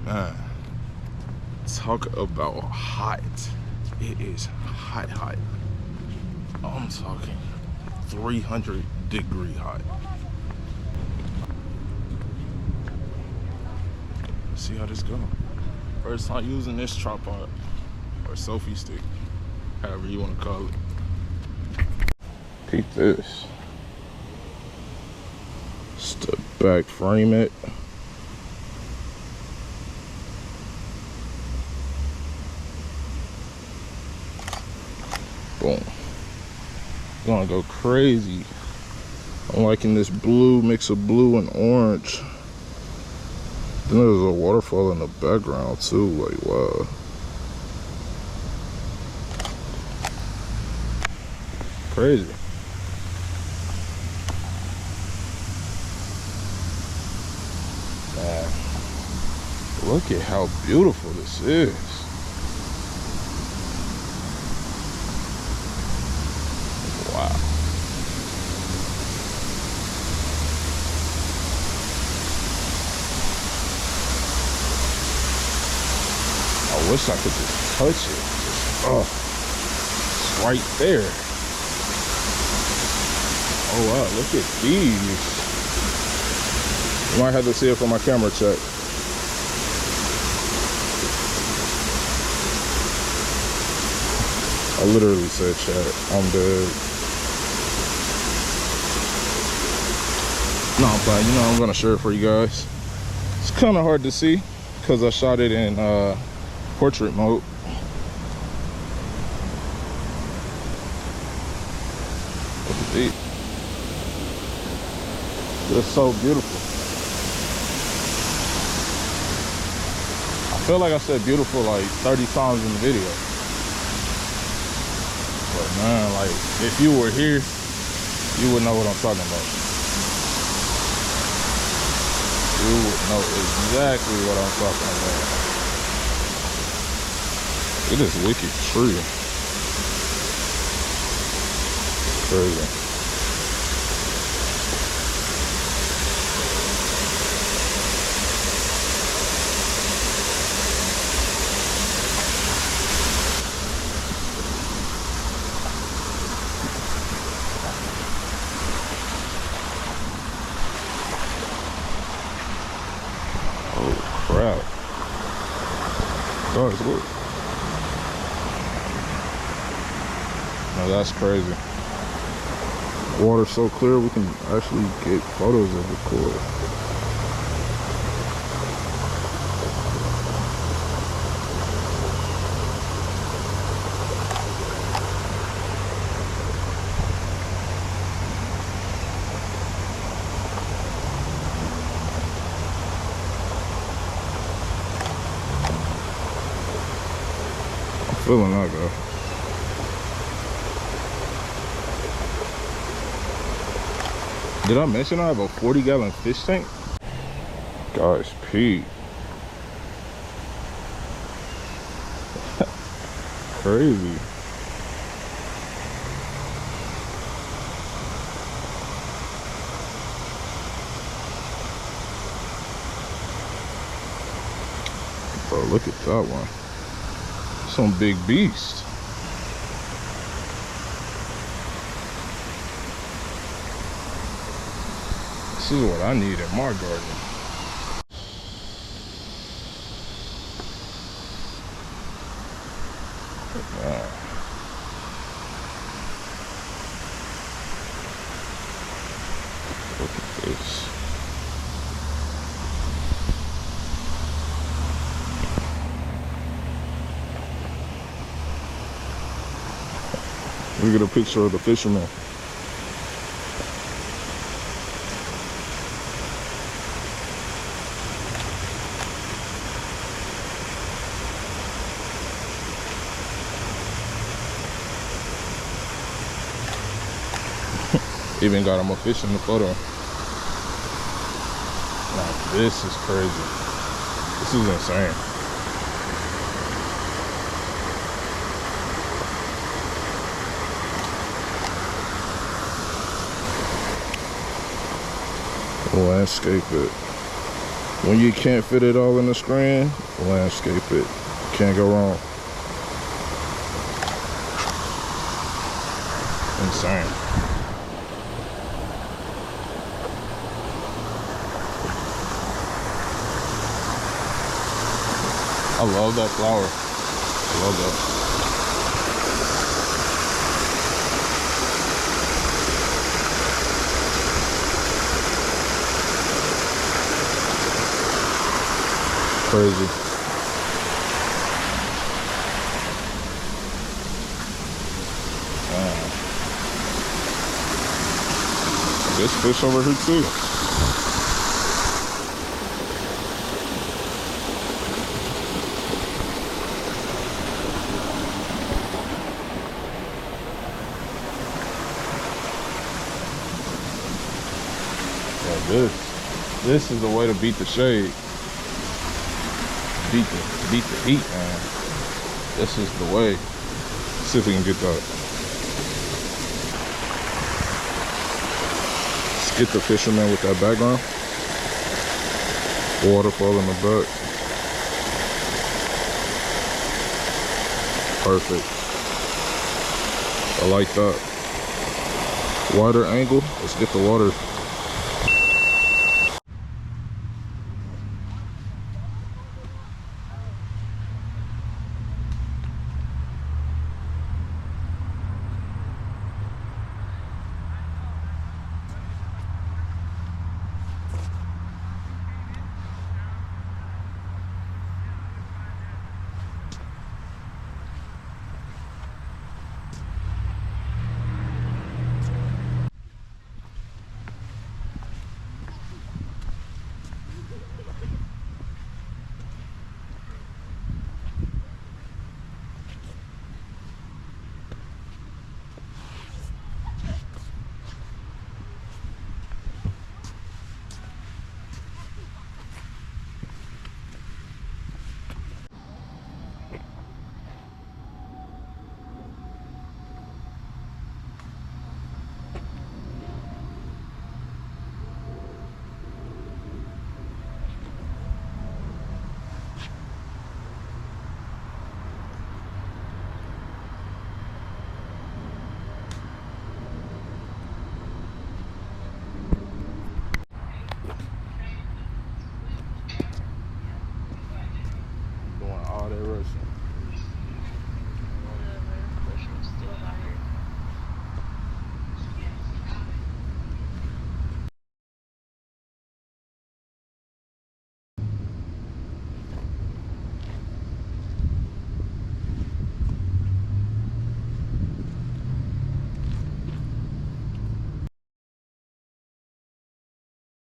Man, talk about hot. It is hot, hot. I'm talking 300-degree hot. See how this go. First time using this tripod or selfie stick, however you want to call it. Peep this. Just to back frame it. Boom. Gonna go crazy. I'm liking this blue, mix of blue and orange. Then there's a waterfall in the background too, like wow. Crazy. Man, look at how beautiful this is. Wow. I wish I could just touch it. Just, it's right there. Oh wow, look at these. You might have to see it from my camera check. I literally said chat. I'm dead. No, but you know, I'm gonna share it for you guys. It's kind of hard to see because I shot it in portrait mode. Look at these. They're so beautiful. I feel like I said beautiful like 30 times in the video. But man, like, if you were here, you would know what I'm talking about. You would know exactly what I'm talking about. Look at this wicked tree. Crazy. Crap. Guys, look. Now that's crazy. Water's so clear we can actually get photos of the core. Feeling that guy. Did I mention I have a 40-gallon fish tank? Guys, Pete. Crazy. Bro, look at that one. Some big beast. This is what I need in my garden. Look at this. Look at a picture of the fisherman. Even got him a fish in the photo. Now this is crazy. This is insane. Landscape it. When you can't fit it all in the screen, landscape it. Can't go wrong. Insane. I love that flower. I love that. Crazy. This fish over here too. Yeah, this is the way to beat the shade. Beat the heat, man. This is the way. Let's see if we can get that. Let's get the fisherman with that background. Waterfall in the back. Perfect. I like that. Wider angle. Let's get the water. Doing all that rushing.